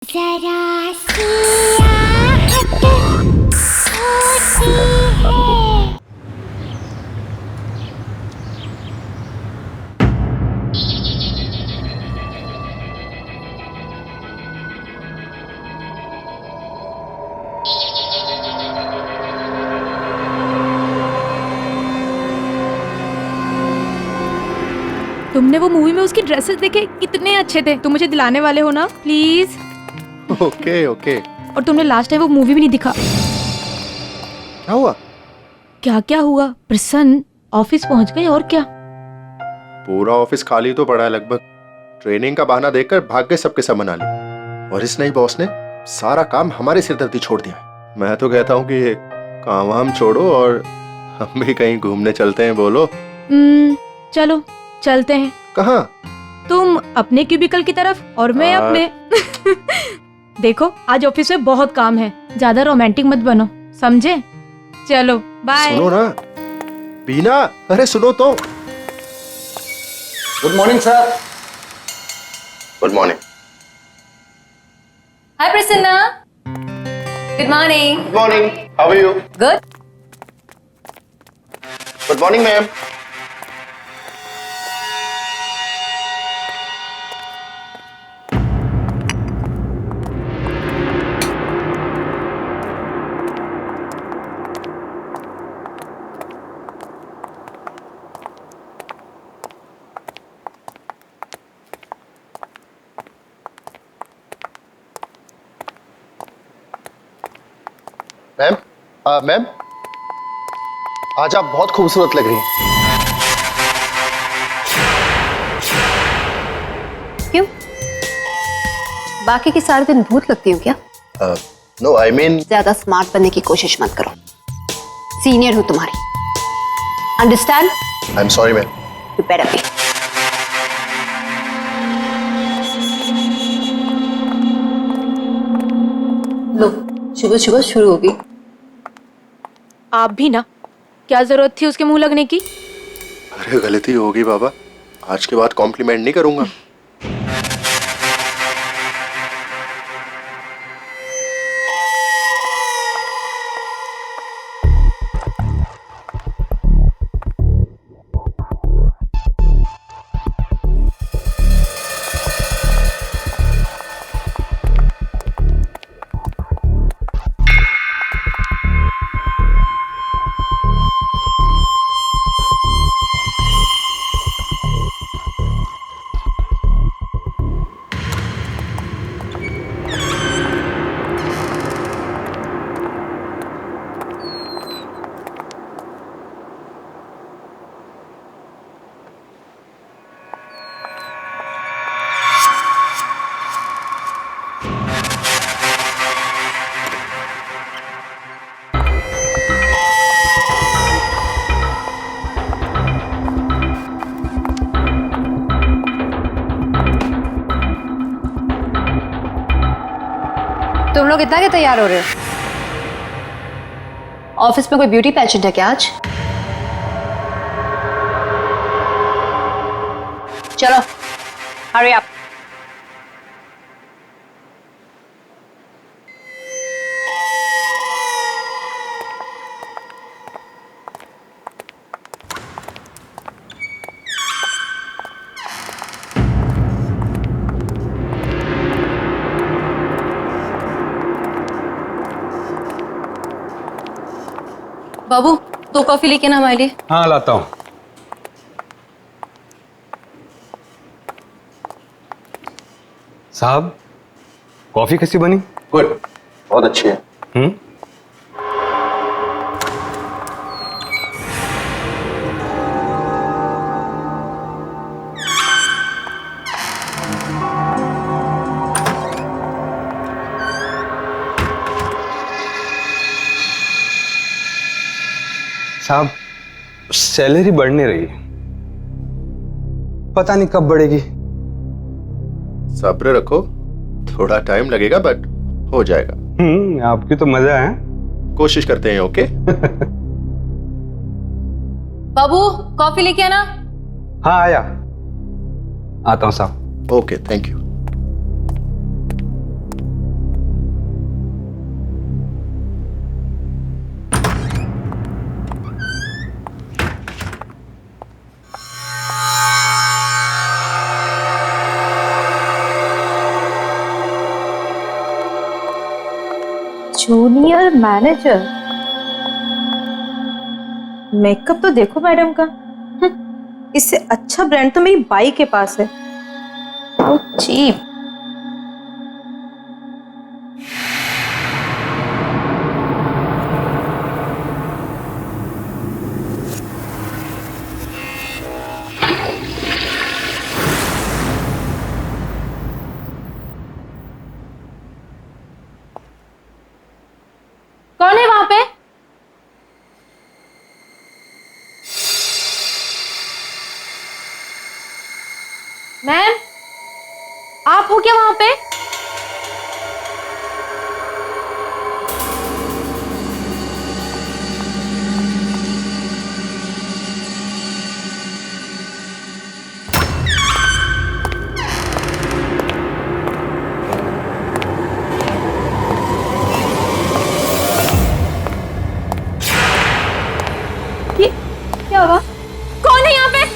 जरा सी आहट होती है। तुमने वो मूवी में उसकी ड्रेसेस देखे, कितने अच्छे थे। तुम मुझे दिलाने वाले हो ना, प्लीज। Okay okay. और तुमने लास्ट टाइम वो मूवी भी नहीं दिखा। क्या हुआ? क्या क्या हुआ? प्रसन्न ऑफिस पहुंच गए और क्या? पूरा ऑफिस खाली तो पड़ा है लगभग। ट्रेनिंग का बहाना देकर भाग गए सबके सब मना लिए। और इस नई बॉस ने सारा काम हमारे सिरदर्दी छोड़ दिया। मैं तो कहता हूँ कि ये काम वाम छोड़ो और हम भी कहीं घूमने चलते हैं। बोलो। चलो चलते हैं। कहाँ? तुम अपने क्यूबिकल की तरफ और मैं अपने। देखो आज ऑफिस में बहुत काम है, ज्यादा रोमांटिक मत बनो, समझे? चलो बाय। सुनो ना बीना, अरे सुनो तो। Good morning sir. Good morning. Hi Prasanna. Good morning. Good morning, how are you? Good. Good morning ma'am. Ma'am, ma'am आज आप बहुत खूबसूरत लग रही हैं। क्यों? बाकी के सारे दिन भूत लगती हूँ क्या? नो आई मीन ज्यादा स्मार्ट बनने की कोशिश मत करो। सीनियर हूँ तुम्हारी। Understand? I am sorry ma'am. You better be. लो, सुबह सुबह शुरू होगी। आप भी ना, क्या जरूरत थी उसके मुंह लगने की? अरे गलती होगी बाबा, आज के बाद कॉम्प्लीमेंट नहीं करूंगा। तुम लोग इतना क्या तैयार हो रहे हो? ऑफिस में कोई ब्यूटी पेजेंट है क्या आज? चलो, हरी अप। बाबू, 2 कॉफी लेके ना हमारे लिए। हाँ लाता हूँ। साहब, कॉफी कैसी बनी? गुड, बहुत अच्छी है। साहब, सैलरी बढ़ नहीं रही, पता नहीं कब बढ़ेगी। सब्र रखो, थोड़ा टाइम लगेगा बट हो जाएगा। आपकी तो मजा है। कोशिश करते हैं। ओके बाबू कॉफी लेके आना। हाँ आया, आता हूँ साहब। Okay thank you. Junior manager. Makeup तो देखो मैडम का, इससे अच्छा ब्रांड तो मेरी बाई के पास है। चीप। कौन है वहां पे? मैम, आप हो क्या वहां पे? क्या हुआ? कौन है यहाँ पे?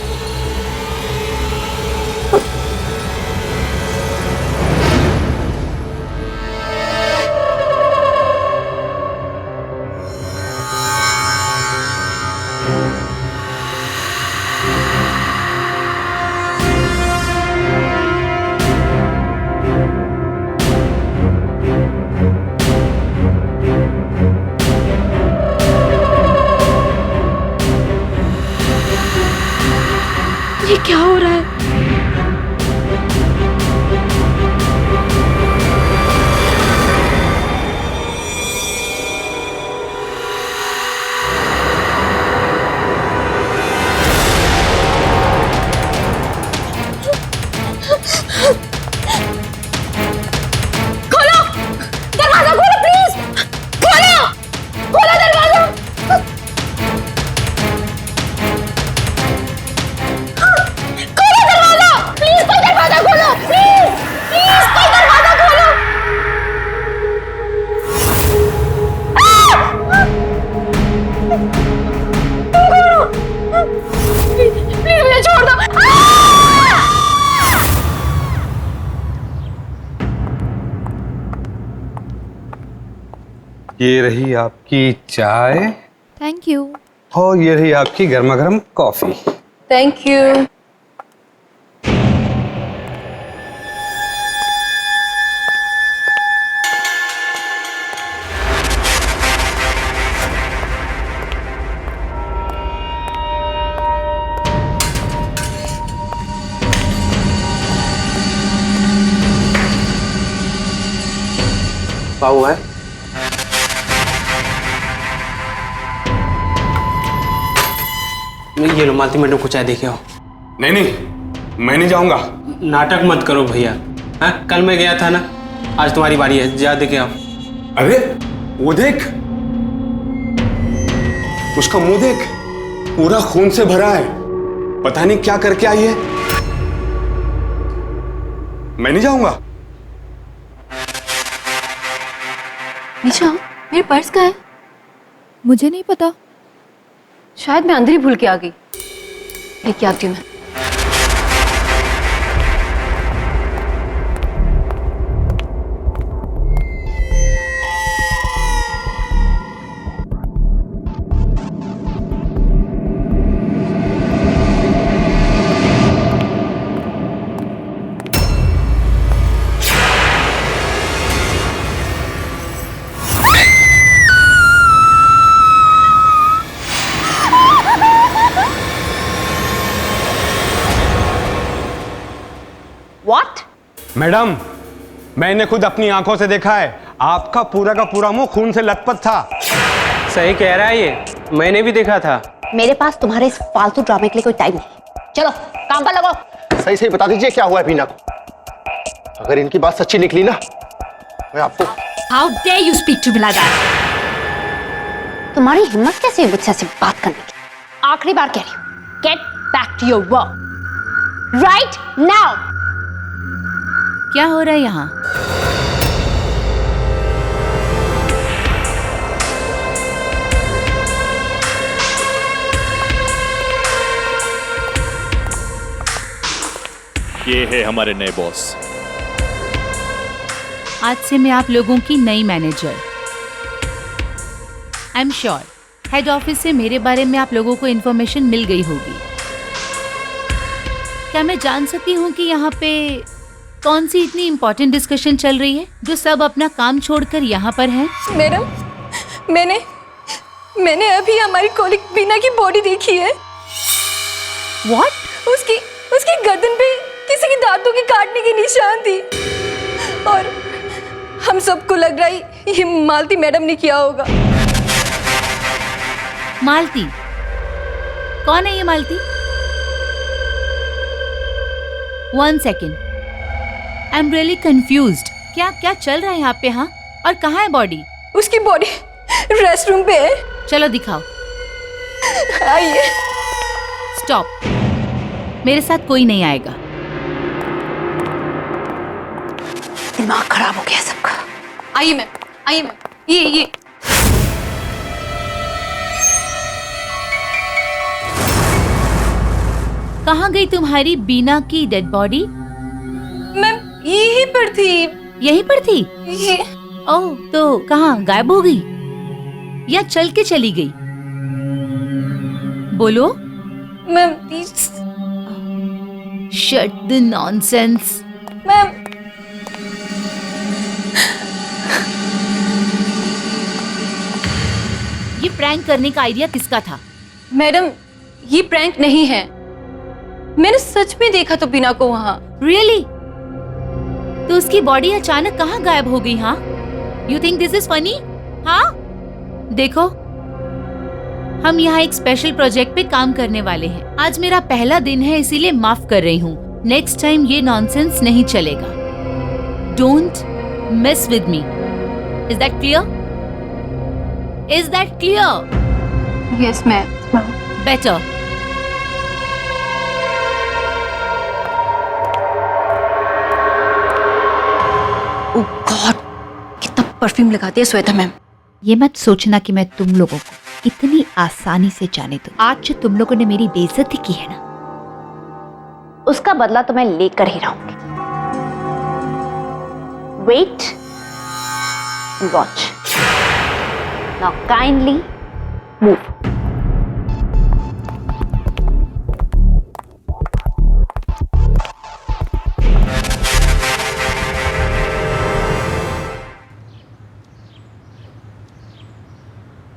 ये क्या हो रहा है? खोलो! दरवाजा खोलो प्लीज! खोलो! खोलो दरवाजा! खोलो दरवाजा! प्लीज कोई दरवाजा खोलो! प्लीज! प्लीज कोई दरवाजा खोलो! प्लीज मुझे छोड़ दो! ये रही आपकी चाय थैंक यू। और ये रही आपकी गर्मा गर्म कॉफी। Thank you. क्या हुआ है? ये लो मालती मैडम को चाय देके आओ। नहीं नहीं, मैं नहीं जाऊंगा। नाटक मत करो भैया। हाँ, कल मैं गया था ना, आज तुम्हारी बारी है, जा देके आओ। अरे वो देख, उसका मुंह देख, पूरा खून से भरा है। पता नहीं क्या करके आई है। मैं नहीं जाऊंगा। निशा, मेरे पर्स कहाँ है? मुझे नहीं पता। शायद मैं अंदर ही भूल के आ गई। लेके आती हूँ मैं। What? मैडम, मैंने खुद अपनी आंखों से देखा है, आपका पूरा का पूरा मुंह खून से लथपथ था। सही कह रहा है ये, मैंने भी देखा था। मेरे पास तुम्हारे इस फालतू ड्रामे के लिए कोई टाइम नहीं। चलो काम पर लगो। सही सही बता दीजिए क्या हुआ है बीना को। अगर इनकी बात सच्ची निकली ना, मैं आपको। How dare you speak to me like that? तुम्हारी हिम्मत कैसे है मुझसे ऐसे बात करने की? आखिरी बार कह रही हूँ, get back to your work right now. क्या हो रहा है यहाँ? ये है हमारे नए बॉस। आज से मैं आप लोगों की नई manager. I am sure head office से मेरे बारे में आप लोगों को इन्फॉर्मेशन मिल गई होगी। क्या मैं जान सकती हूँ कि यहाँ पे कौन सी इतनी इम्पोर्टेंट डिस्कशन चल रही है जो सब अपना काम छोड़कर यहाँ पर हैं? मैडम, मैंने अभी हमारी कॉलीग बीना की बॉडी देखी है। व्हाट? उसकी गर्दन पे किसी की दांतों के काटने की निशान थी और हम सबको लग रहा है ये मालती मैडम ने किया होगा। मालती? कौन है ये Malti? One second, I am really confused. क्या चल रहा है यहाँ पे? हाँ, और कहाँ है बॉडी? उसकी बॉडी रेस्ट रूम पे है। चलो दिखाओ। आइए। स्टॉप, मेरे साथ कोई नहीं आएगा। दिमाग खराब हो गया सबका। आइए मैम, ये कहाँ गई तुम्हारी बीना की डेड बॉडी? मैम यहीं पर थी। यहीं पर थी? ये ओह, तो कहाँ गायब हो गई या चल के चली गई? बोलो। Ma'am please. Shut the nonsense. Ma'am ये प्रैंक करने का आइडिया किसका था? मैडम, ये प्रैंक नहीं है। मैंने सच में देखा तो बीना को वहाँ। रियली? तो उसकी बॉडी अचानक कहाँ गायब हो गई? हाँ, you think this is funny? हाँ, देखो, हम यहाँ एक स्पेशल प्रोजेक्ट पे काम करने वाले हैं। आज मेरा पहला दिन है, इसीलिए माफ कर रही हूँ। नेक्स्ट टाइम ये नॉनसेंस नहीं चलेगा। Don't mess with me. Is that clear? Is that clear? Yes ma'am. Better. Oh God, कितना परफ्यूम लगाती है श्वेता मैम। ये मत सोचना कि मैं तुम लोगों को इतनी आसानी से जाने दूं। आज जो तुम लोगों ने मेरी बेइज्जती की है ना, उसका बदला तो मैं लेकर ही रहूंगी। Wait and watch. Now kindly move.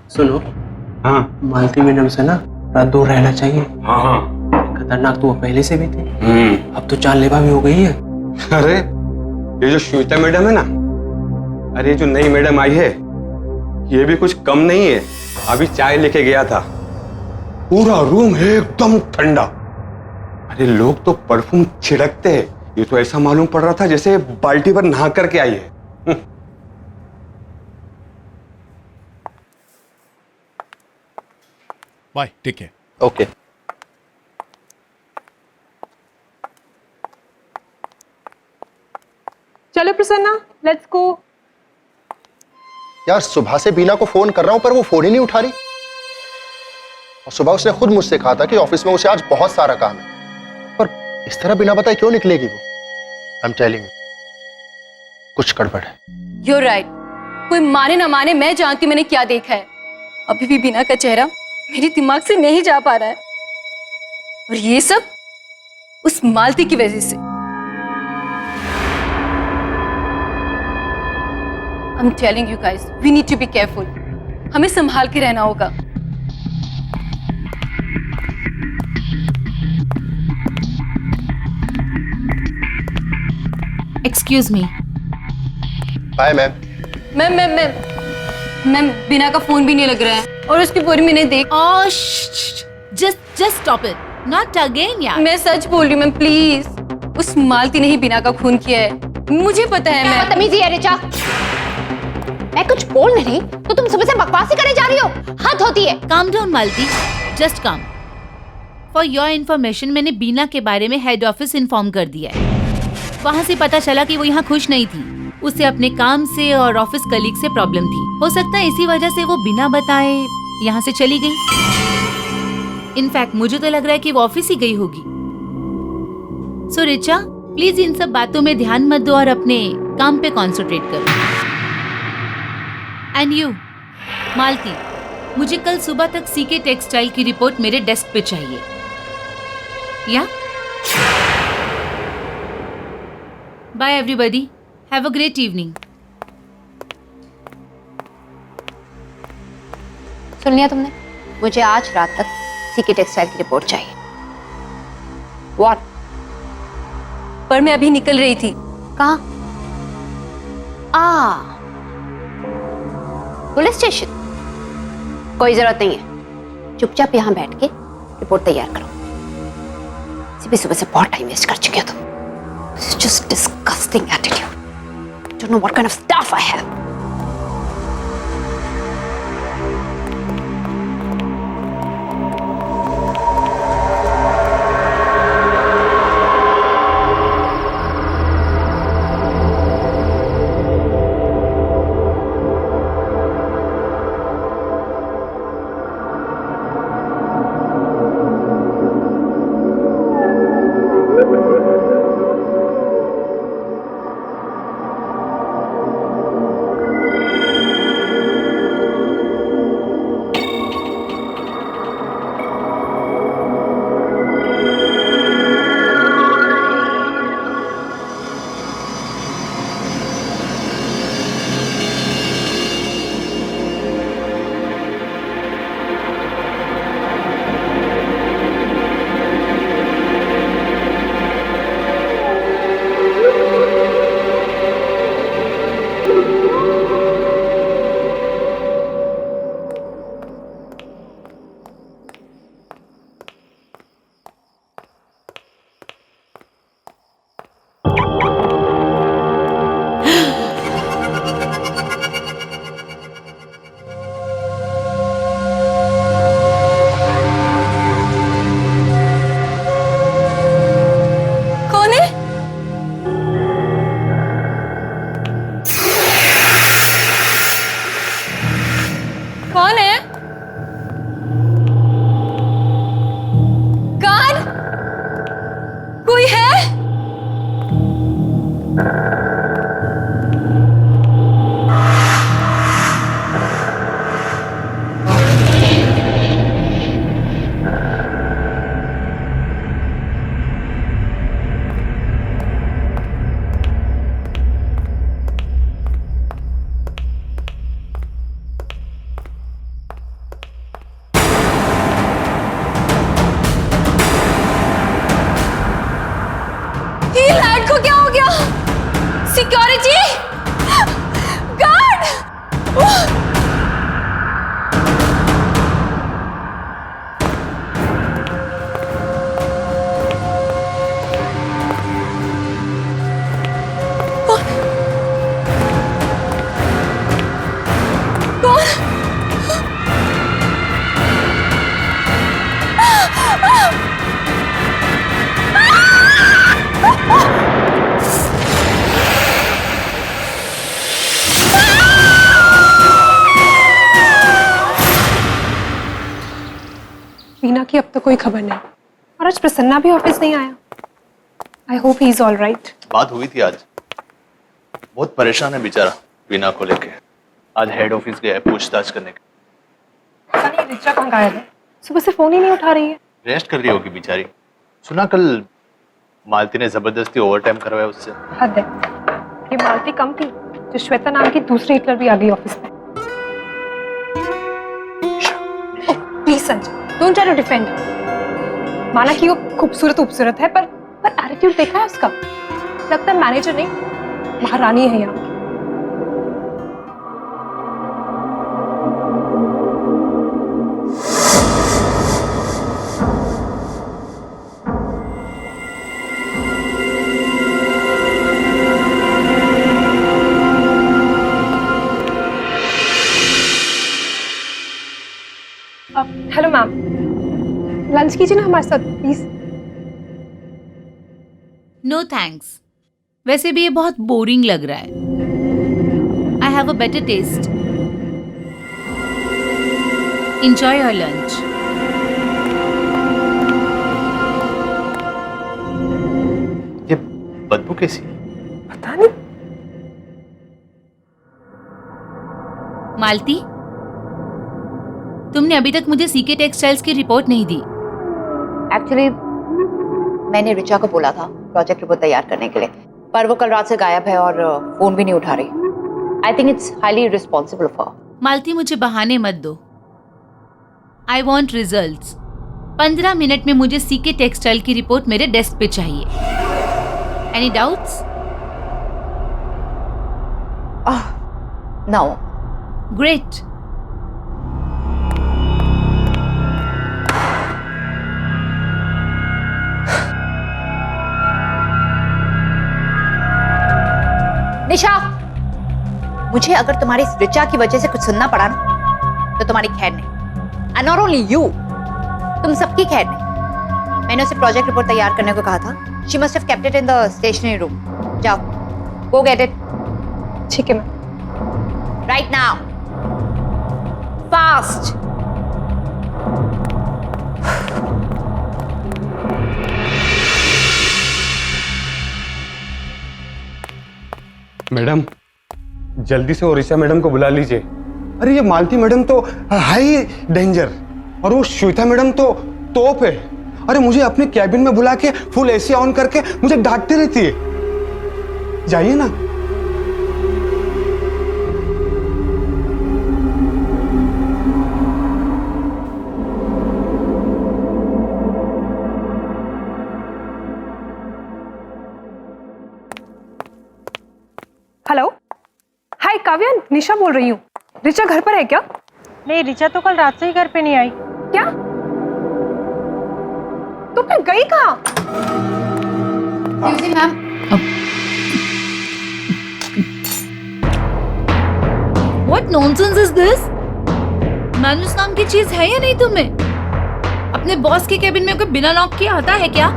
सुनो, हाँ मालती मैडम से ना थोड़ा दूर रहना चाहिए। हाँ हाँ। खतरनाक तो वो पहले से भी थे, अब तो जानलेवा भी हो गई है। अरे ये जो श्वेता मैडम है ना, अरे जो नई मैडम आई है, ये भी कुछ कम नहीं है। अभी चाय लेके गया था, पूरा रूम एकदम ठंडा। अरे लोग तो परफ्यूम छिड़कते हैं, ये तो ऐसा मालूम पड़ रहा था जैसे बाल्टी पर नहा करके आई है। Bye, take care. ओके। चलो प्रसन्ना, लेट्स गो। यार सुबह से बीना को फोन कर रहा हूं पर वो फोन ही नहीं उठा रही। और सुबह उसने खुद मुझसे कहा था कि ऑफिस में उसे आज बहुत सारा काम है, पर इस तरह बिना बताए क्यों निकलेगी वो? आई एम टेलिंग यू, कुछ गड़बड़ है। You're right. कोई माने ना माने, मैं जानती हूँ मैंने क्या देखा है। अभी भी बीना का चेहरा मेरे दिमाग से नहीं जा पा रहा है, और ये सब उस मालती की वजह से। I'm telling you guys, we need to be careful. हमें संभाल के रहना होगा। Excuse me. Bye ma'am. Ma'am Bina का फोन भी नहीं लग रहा है, और उसकी पूरी मैंने देख। Oh, just stop it. Not again, यार। मैं सच बोल रही हूँ मैम, प्लीज। उस मालती ने ही बीना का खून किया है, मुझे पता है। क्या मैं बदतमीजी है रिचा। मैं कुछ बोल नहीं तो तुम सुबह से बकवास ही करे जा रही हो। हद होती है। Calm down, Malti. Just calm. For your information, मैंने बीना के बारे में हेड ऑफिस इन्फॉर्म कर दिया है। वहाँ से पता चला कि वो यहाँ खुश नहीं थी। उसे अपने काम से और ऑफिस कलीग से प्रॉब्लम थी। हो सकता है इसी वजह से वो बिना बताए यहाँ से चली गई। इनफैक्ट मुझे तो लग रहा है कि वो ऑफिस ही गई होगी। सो रिचा, प्लीज इन सब बातों में ध्यान मत दो और अपने काम पे कॉन्सेंट्रेट करो। एंड यू मालती, मुझे कल सुबह तक सीके टेक्सटाइल की रिपोर्ट मेरे डेस्क पे चाहिए। Yeah bye everybody, have a great evening. सुन लिया तुमने? मुझे आज रात तक सीके टेक्सटाइल की रिपोर्ट चाहिए। व्हाट? पर मैं अभी निकल रही थी। कहाँ? Police station? कोई जरूरत नहीं है, चुपचाप यहाँ बैठ के रिपोर्ट तैयार करो। सुबह सुबह से बहुत टाइम वेस्ट कर चुके हो तुम। This is just disgusting attitude. Don't know what kind of staff I have. कौन है? कौन? कोई है? ये लैड को क्या हो गया? Security guard! वीना की अब तक कोई खबर नहीं, और आज प्रसन्ना भी ऑफिस नहीं आया। I hope he is all right. बात हुई थी आज, बहुत परेशान है बेचारा वीना को लेके। आज हेड ऑफिस गया है पूछताछ करने के। पता नहीं रिचा कहाँ गायब है, सुबह से फोन ही नहीं उठा रही है। रेस्ट कर रही होगी बेचारी। सुना कल मालती ने जबरदस्ती ओवरटाइम करवाया उससे। हद है, ये मालती कम थी जो श्वेता नाम की दूसरी हिटलर भी आ गई ऑफिस में। Please Sanjay, don't try to defend. माना कि वो खूबसूरत है, पर एटीट्यूड देखा है उसका? लगता है मैनेजर नहीं महारानी है यहाँ की। हेलो मैम, लंच कीजिए ना हमारे साथ प्लीज। नो थैंक्स, वैसे भी ये बहुत बोरिंग लग रहा है। I have a better taste. Enjoy your lunch. ये बदबू कैसी है? पता नहीं। मालती, तुमने अभी तक मुझे सीके टेक्सटाइल्स की रिपोर्ट नहीं दी। एक्चुअली मैंने रिचा को बोला था प्रोजेक्ट रिपोर्ट तैयार करने के लिए, पर वो कल रात से गायब है और फोन भी नहीं उठा रही। I think it's highly responsible of her. Malti, मुझे बहाने मत दो। I want results. 15 मिनट में मुझे सीके टेक्सटाइल की रिपोर्ट मेरे डेस्क पे चाहिए। Any doubts? नो। ग्रेट। निशा, मुझे अगर तुम्हारी इस रिचा की वजह से कुछ सुनना पड़ा ना, तो तुम्हारी खैर नहीं। एंड नॉट ओनली यू, तुम सबकी खैर नहीं। मैंने उसे प्रोजेक्ट रिपोर्ट तैयार करने को कहा था। She must have kept it in the stationery room. जाओ, गो गेट इट। ठीक है ma'am. Right now, fast. Madam, जल्दी से ओरिसा मैडम को बुला लीजिए। अरे ये मालती मैडम तो हाई डेंजर, और वो श्वेता मैडम तो तोप है। अरे मुझे अपने कैबिन में बुला के फुल एसी ऑन करके मुझे डांटती रहती है। जाइए ना। हेलो, हाय काव्या, निशा बोल रही हूँ। रिचा घर पर है क्या? नहीं, रिचा तो कल रात से ही घर पे नहीं आई। क्या? तो फिर गई कहाँ? Ma'am, What nonsense is this? मैनुस नाम की चीज है या नहीं तुम्हें? अपने बॉस के केबिन में कोई बिना लॉक किए आता है क्या?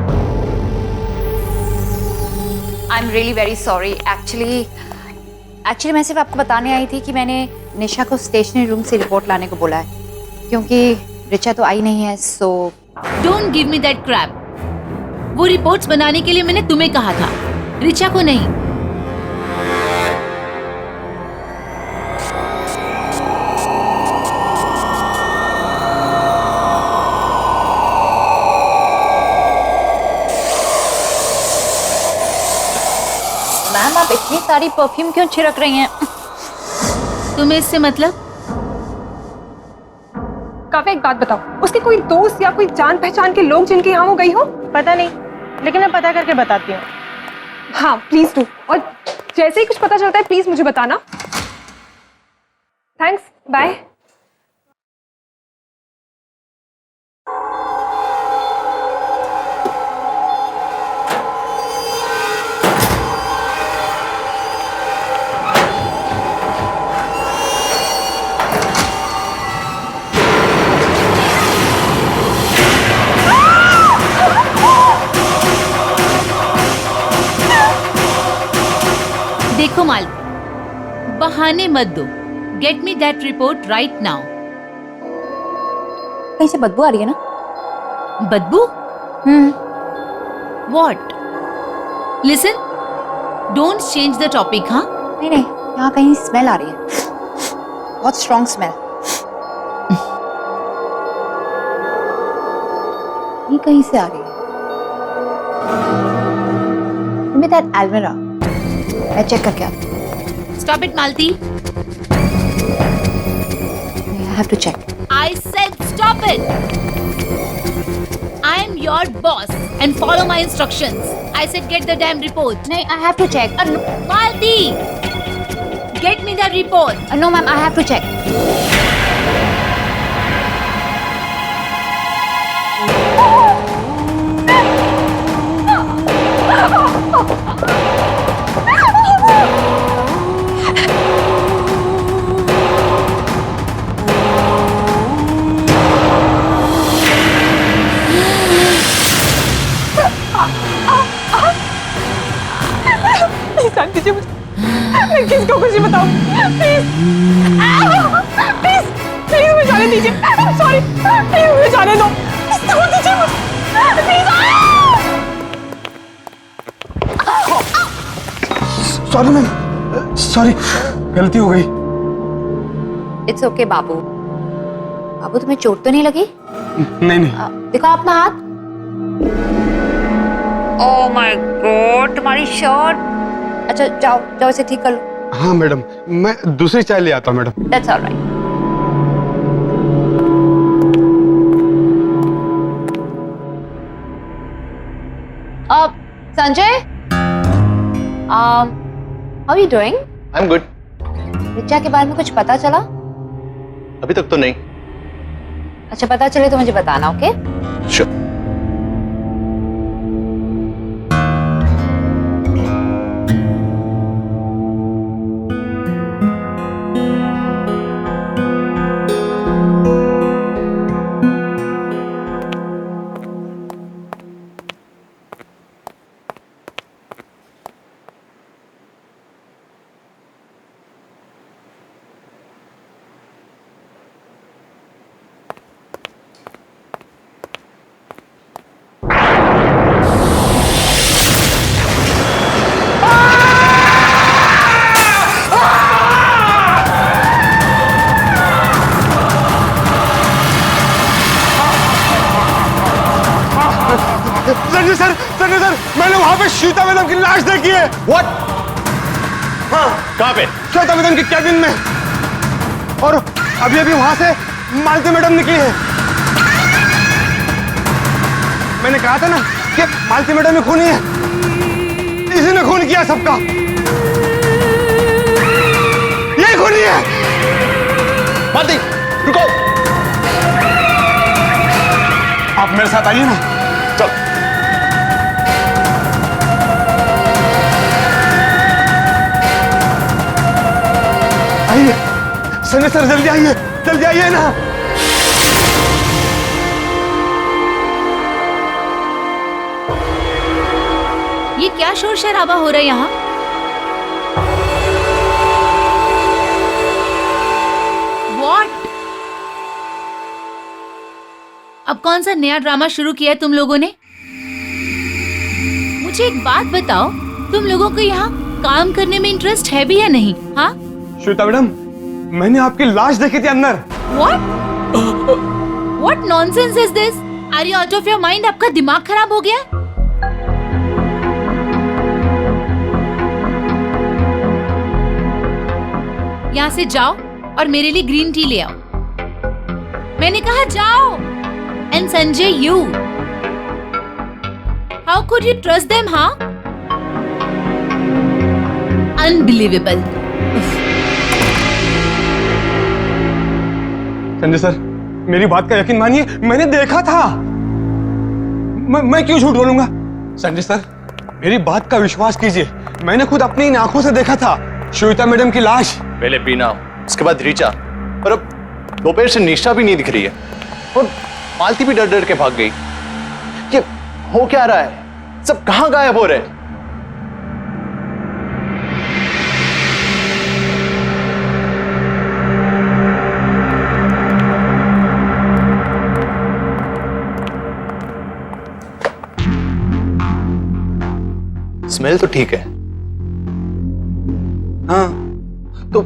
आई am really very sorry. Actually मैं सिर्फ आपको बताने आई थी कि मैंने निशा को स्टेशनरी रूम से रिपोर्ट लाने को बोला है, क्योंकि रिचा तो आई नहीं है। सो Don't give me that crap. वो रिपोर्ट्स बनाने के लिए मैंने तुम्हें कहा था, रिचा को नहीं। मैम, आप इतनी सारी परफ्यूम क्यों छिड़क रही हैं? तुम्हें इससे मतलब? काव्या, एक बात बताओ, उसके कोई दोस्त या कोई जान पहचान के लोग जिनके यहाँ वो गई हो? पता नहीं, लेकिन मैं पता करके बताती हूँ। हाँ प्लीज डू, और जैसे ही कुछ पता चलता है प्लीज मुझे बताना। Thanks, bye. देखो माल, बहाने मत दो। Get me that report right now. कहीं से बदबू आ रही है ना? बदबू? What? Listen, don't change the topic, हाँ? नहीं नहीं, यहाँ कहीं स्मेल आ रही है, बहुत स्ट्रॉन्ग स्मेल। ये कहीं से आ रही है। Give me that almirah, मैं चेक करके आती हूँ। Stop it, Malti. I have to check. I said stop it. I am your boss and follow my instructions. I said get the damn report. नहीं, I have to check. No, Malti, get me the report. no ma'am, I have to check. Please जान दीजिए मुझे, मैं किसको कुछ नहीं बताऊं। Please please please मुझे जाने दीजिए। सॉरी, प्लीज मुझे जाने दो। प्लीज छोड़ दीजिए मुझे, प्लीज। सॉरी मैम, सॉरी, गलती हो गई। It's okay बाबू, बाबू तुम्हें चोट तो नहीं लगी? नहीं नहीं। दिखाओ अपना हाथ। ओह माय गॉड, तुम्हारी शर्ट। अच्छा जाओ जाओ इसे ठीक कर लो। हाँ मैडम, मैं दूसरी चाय ले आता हूँ मैडम। That's alright. अब Sanjay, how you doing? I am good. Richa के बारे में कुछ पता चला? अभी तक तो नहीं। अच्छा पता चले तो मुझे बताना, ओके? श्योर। संजय सर, मैंने वहां पे श्वेता मैडम की लाश देखी है। व्हाट? हाँ, कहाँ पे? श्वेता मैडम की कैबिन में, और अभी अभी वहां से मालती मैडम निकली है। मैंने कहा था ना कि मालती मैडम में खूनी है, इसी ने खून किया सबका। ये खूनी है। मालती, रुको। आप मेरे साथ आइए ना। चल। आइए संजय सर, जल्दी आइए ना। ये क्या शोर शराबा हो रहा है यहाँ? What? अब कौन सा नया ड्रामा शुरू किया है तुम लोगों ने? मुझे एक बात बताओ, तुम लोगों को यहाँ काम करने में इंटरेस्ट है भी या नहीं? हाँ? श्वेता मैडम, मैंने आपकी लाश देखी थी अंदर। What? What nonsense is this? Are you out of your mind? आपका दिमाग खराब हो गया? यहाँ से जाओ और मेरे लिए ग्रीन टी ले आओ। मैंने कहा जाओ। And Sanjay, you. How could you trust them, huh? Unbelievable. Sanjay sir, मेरी बात का यकीन मानिए, मैंने देखा था। मैं क्यों झूठ बोलूंगा? संजय सर, मेरी बात का विश्वास कीजिए, मैंने खुद अपनी इन आंखों से देखा था श्वेता मैडम की लाश। पहले बीना, उसके बाद रीचा, और अब दोपहर से निशा भी नहीं दिख रही है, और मालती भी डर डर के भाग गई। ये हो क्या रहा है? सब कहां गायब हो रहे हैं? स्मेल तो ठीक है। हाँ, तो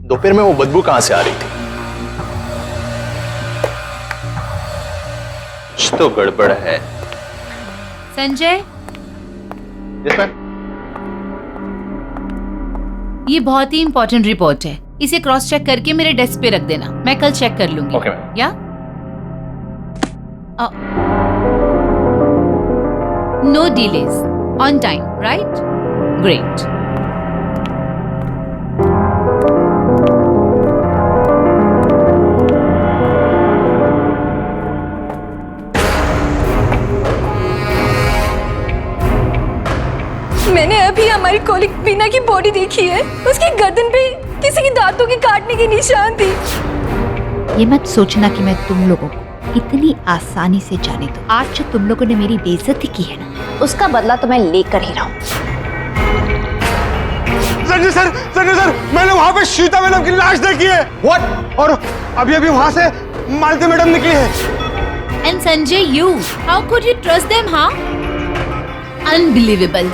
दोपहर में वो बदबू कहां से आ रही थी? कुछ तो गड़बड़ है। Sanjay, yes ma'am. ये बहुत ही इंपॉर्टेंट रिपोर्ट है, इसे क्रॉस चेक करके मेरे डेस्क पे रख देना, मैं कल चेक कर लूंगी। Okay ma'am. Yeah no delays, on time, right? Great. मैंने अभी हमारी कॉलिग बीना की बॉडी देखी है, उसकी गर्दन पे किसी की दांतों के काटने के निशान थी। ये मत सोचना कि मैं तुम लोगों को इतनी आसानी से जाने दूं। आज जो तुम लोगों ने मेरी बेइज्जती की है ना, उसका बदला तो मैं लेकर ही रहूं। संजय सर, मैंने वहां पे श्वेता मैडम की लाश देखी है। व्हाट? और अभी अभी वहां से मालती मैडम निकली है। And Sanjay, you. How could you trust them, huh? Unbelievable.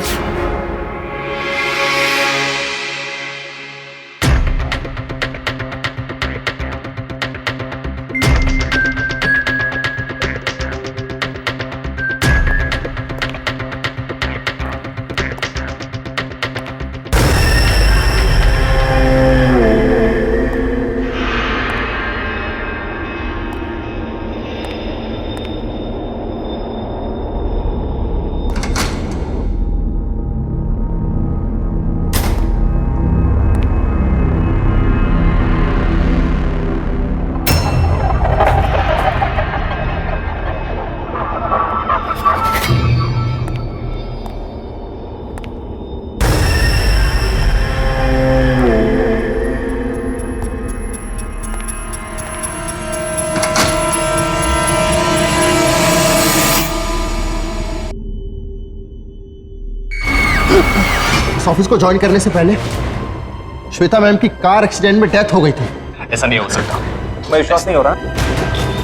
इस ऑफिस को ज्वाइन करने से पहले श्वेता मैम की कार एक्सीडेंट में डेथ हो गई थी। ऐसा नहीं हो सकता, मैं विश्वास नहीं हो रहा।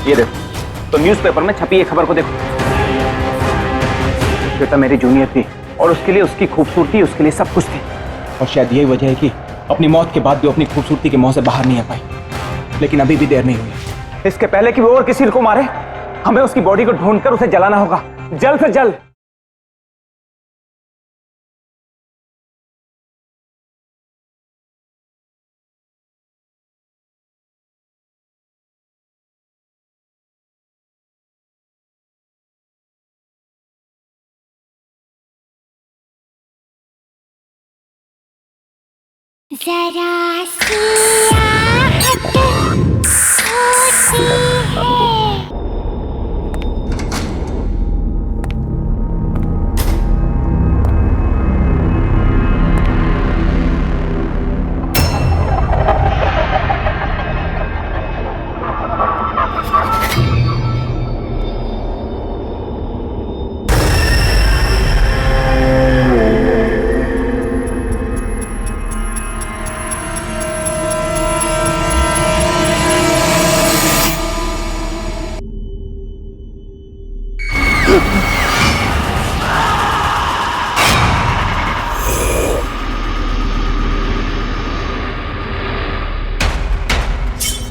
ये देखो, तो न्यूज़पेपर में छपी ये खबर को देखो। श्वेता मेरी जूनियर थी और उसके लिए उसकी खूबसूरती, उसके लिए सब कुछ थी। और शायद यही वजह है कि अपनी मौत के बाद भी अपनी खूबसूरती के मुंह से बाहर नहीं आ पाई। लेकिन अभी भी देर नहीं हुई। इसके पहले कि वो और किसी को मारे, हमें उसकी बॉडी को ढूंढकर उसे जलाना होगा, जल्द से जल्द। जरा सी आहट होती है।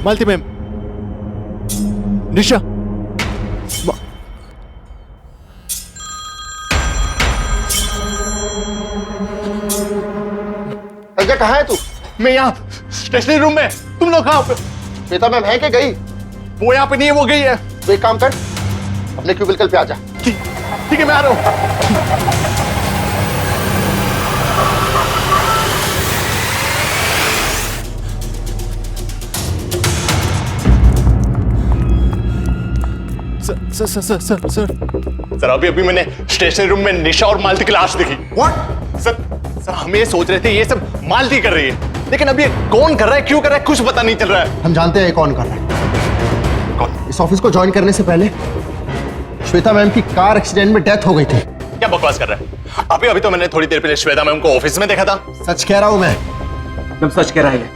मालती मैम, निशा, संजय कहाँ है तू? मैं यहाँ स्टेशनरी रूम में। तुम लोग कहाँ पे? श्वेता मैम है कि गई? वो यहाँ पे नहीं है, वो गई है। तो एक काम कर, अपने क्यूबिकल पे आ जा। ठीक है, मैं आ रहा हूँ। सर अभी मैंने स्टेशनरी रूम में निशा और मालती की लाश देखी। व्हाट? सर हम ये सोच रहे थे ये सब मालती कर रही है, लेकिन अब ये कौन कर रहा है, क्यों कर रहा है, कुछ पता नहीं चल रहा है। हम जानते हैं कौन कर रहा है। कौन? इस ऑफिस को ज्वाइन करने से पहले श्वेता मैम की कार एक्सीडेंट में डेथ हो गई थी। क्या बकवास कर रहा है? अभी तो मैंने थोड़ी देर पहले श्वेता मैम को ऑफिस में देखा था। सच कह रहा हूं मैं। तुम सच कह रहा है।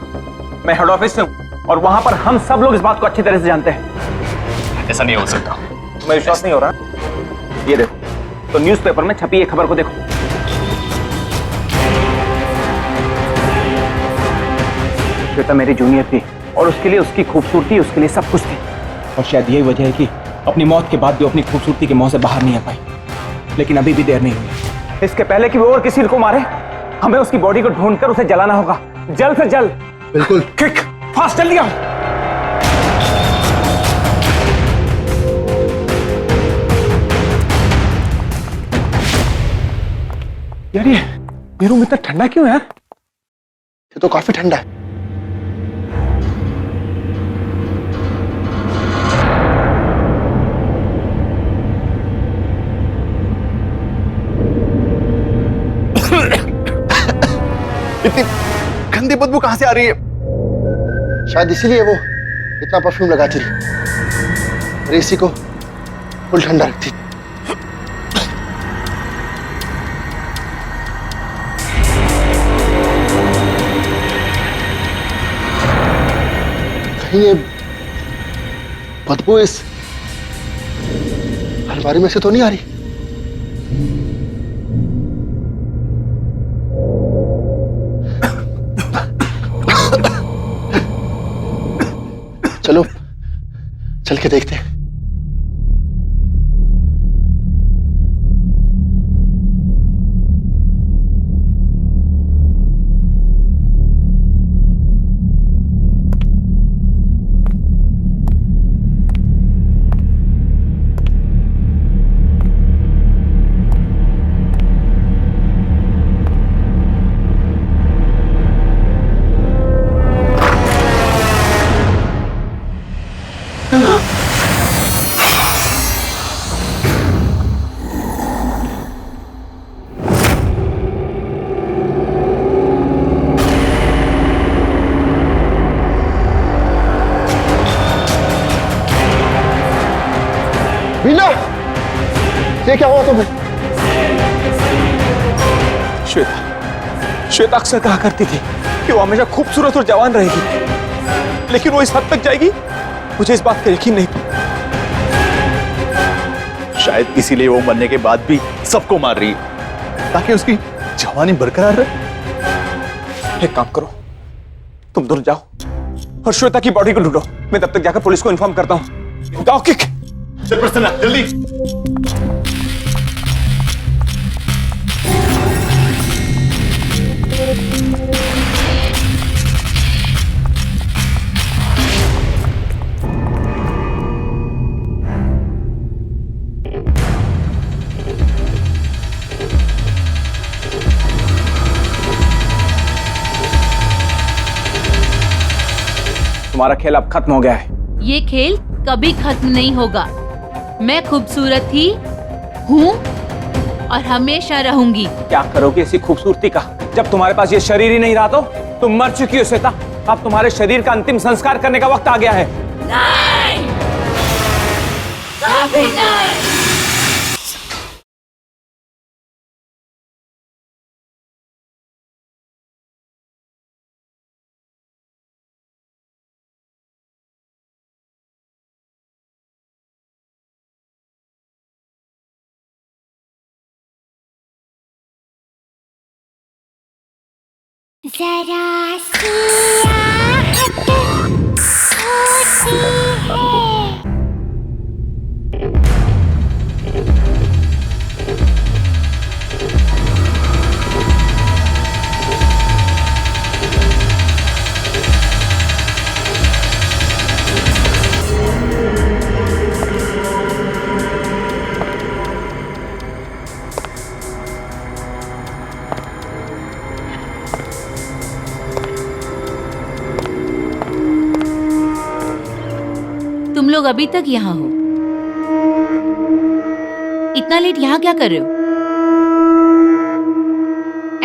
मैं हेड ऑफिस से हूँ और वहां पर हम सब लोग इस बात को अच्छी तरह से जानते हैं। ऐसा नहीं हो सकता, मैं विश्वास नहीं हो रहा। ये देखो, तो न्यूज़पेपर में छपी ये खबर को देखो। श्वेता मेरी जूनियर थी और उसके लिए उसकी खूबसूरती, उसके लिए सब कुछ थी। और शायद यही वजह है कि अपनी मौत के बाद भी अपनी खूबसूरती के मुंह से बाहर नहीं आ पाई। लेकिन अभी भी देर नहीं हुई। इसके पहले कि वो और किसी को मारे, हमें उसकी बॉडी को ढूंढकर उसे जलाना होगा, जल्द से जल्द। बिल्कुल। क्विक, फास्ट, जल्दी आओ। यार ये रूम इतना ठंडा क्यों है यार? ये तो काफी ठंडा है। इतनी गंदी बदबू कहां से आ रही है? शायद इसीलिए वो इतना परफ्यूम लगाती रही और एसी को फुल ठंडा रखती। कहीं ये बदबू इस अलमारी में से तो नहीं आ रही? चलो चल के देखते हैं। मीना, ये क्या हुआ तुम्हें? श्वेता श्वेता अक्सर कहा करती थी कि वो हमेशा खूबसूरत और जवान रहेगी, लेकिन वो इस हद तक जाएगी, मुझे इस बात का यकीन नहीं। शायद इसीलिए वो मरने के बाद भी सबको मार रही है, ताकि उसकी जवानी बरकरार रहे। एक काम करो, तुम दोनों जाओ और श्वेता की बॉडी को ढूंढो। मैं तब तक जाकर पुलिस को इन्फॉर्म करता हूं। जाओ किक। चल प्रसन्ना, जल्दी। तुम्हारा खेल अब खत्म हो गया है। ये खेल कभी खत्म नहीं होगा। मैं खूबसूरत थी, हूँ और हमेशा रहूंगी। क्या करोगे ऐसी खूबसूरती का? जब तुम्हारे पास ये शरीर ही नहीं रहा तो तुम मर चुकी हो श्वेता। अब तुम्हारे शरीर का अंतिम संस्कार करने का वक्त आ गया है। नहीं, कभी नहीं। जरा सी आहट होती है। तुम लोग अभी तक यहाँ हो? इतना लेट यहाँ क्या कर रहे हो?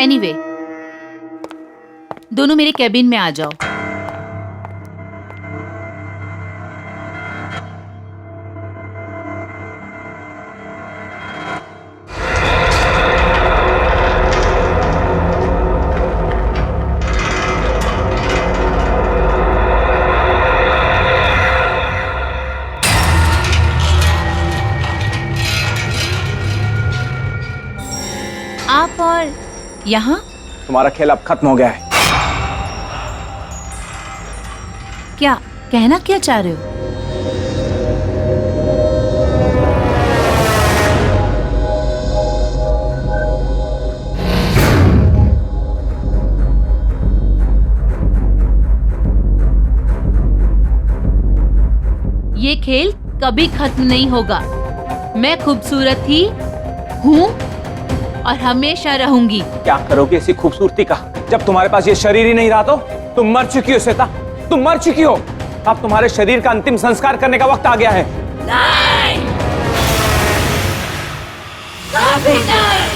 एनीवे, दोनों मेरे कैबिन में आ जाओ। आप और यहाँ? तुम्हारा खेल अब खत्म हो गया है। क्या कहना क्या चाह रहे हो? ये खेल कभी खत्म नहीं होगा। मैं खूबसूरत थी, हूँ और हमेशा रहूंगी। क्या करोगे ऐसी खूबसूरती का? जब तुम्हारे पास ये शरीर ही नहीं रहा तो तुम मर चुकी हो श्वेता। तुम मर चुकी हो। अब तुम्हारे शरीर का अंतिम संस्कार करने का वक्त आ गया है। नहीं, कभी नहीं।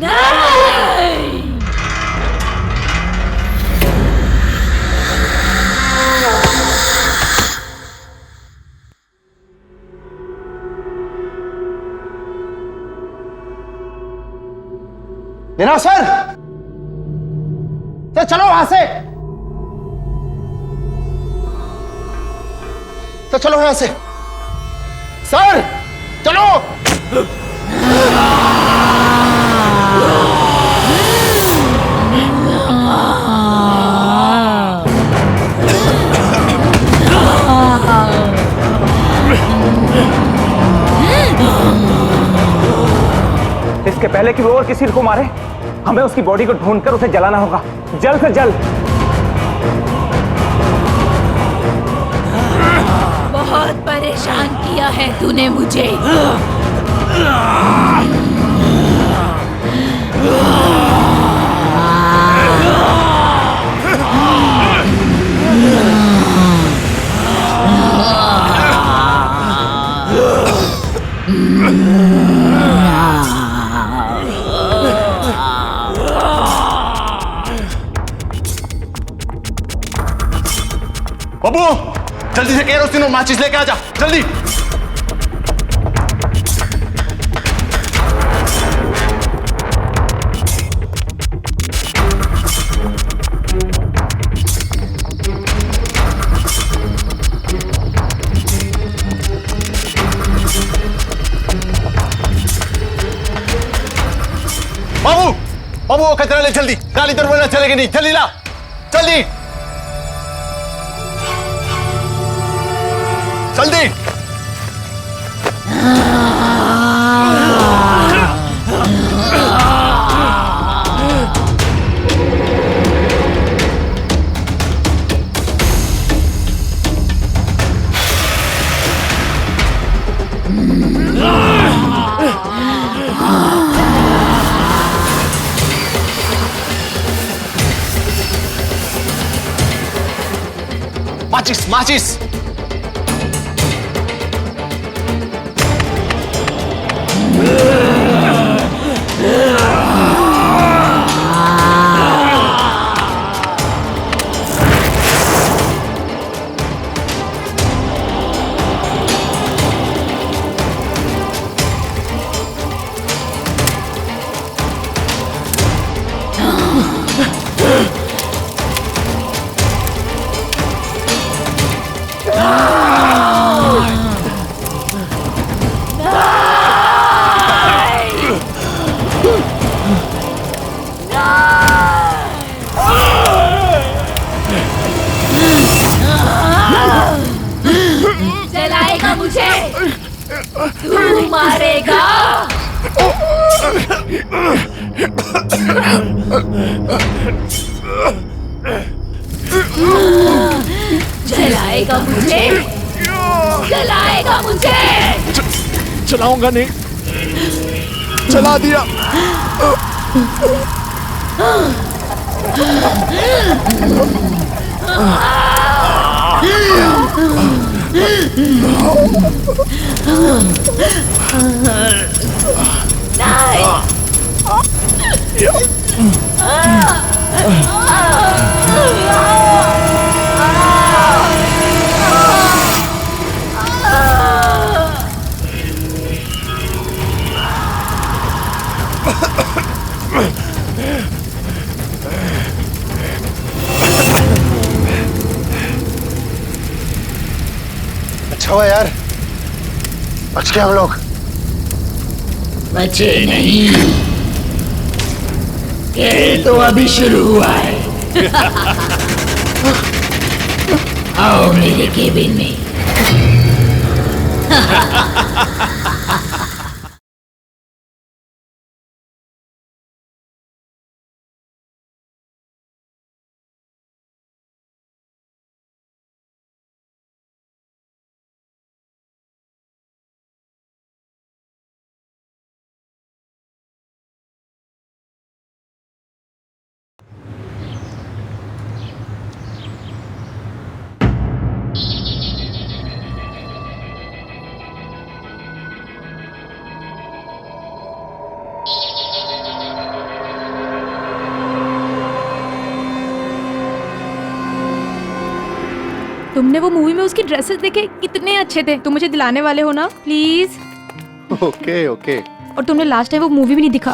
नहीं। नीना सर, चलो वहां से। चलो यहां से सर, चलो। इसके पहले कि वो और किसी को मारे, हमें उसकी बॉडी को ढूंढकर उसे जलाना होगा, जल्द से जल्द। बहुत परेशान किया है तूने मुझे। बाबू, जल्दी से केरोसिन और माचिस लेके आ जा, जल्दी। जल्दी, गाली तो वरना चलेगी नहीं, जल्दी ला, जल्दी जल्दी। माचिस माचिस। जलाएगा मुझे, तू मारेगा। जलाएगा मुझे, जलाएगा मुझे। चलाऊंगा नहीं, चला दिया। अच्छा हुआ यार, बच गए हम लोग। बचे नहीं, खेल तो अभी शुरू हुआ है। आओ मेरे केबिन में। तुमने वो मूवी में उसकी ड्रेसेस देखे, कितने अच्छे थे। तुम मुझे दिलाने वाले हो ना प्लीज। Okay okay. और तुमने लास्ट टाइम वो मूवी भी नहीं दिखा।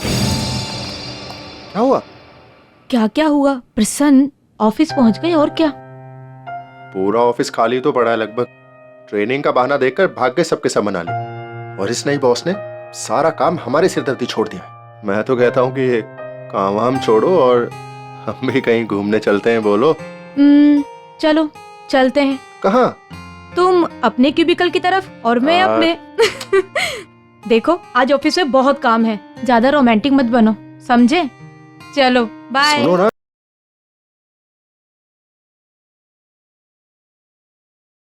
क्या हुआ? क्या क्या हुआ? प्रसन्न ऑफिस पहुंच गए और क्या? पूरा ऑफिस खाली तो पड़ा है लगभग। ट्रेनिंग का बहाना देकर भाग गए सबके सब मना लिए। और इस नई बॉस ने सारा काम हमारे सिरदर्दी छोड़ दिया है। मैं तो कहता हूँ कि ये काम वाम छोड़ो और हम भी कहीं घूमने चलते हैं। बोलो। चलो चलते हैं। कहाँ? तुम अपने क्यूबिकल की तरफ और मैं अपने। देखो आज ऑफिस में बहुत काम है, ज्यादा रोमांटिक मत बनो, समझे? चलो बाय। सुनो ना।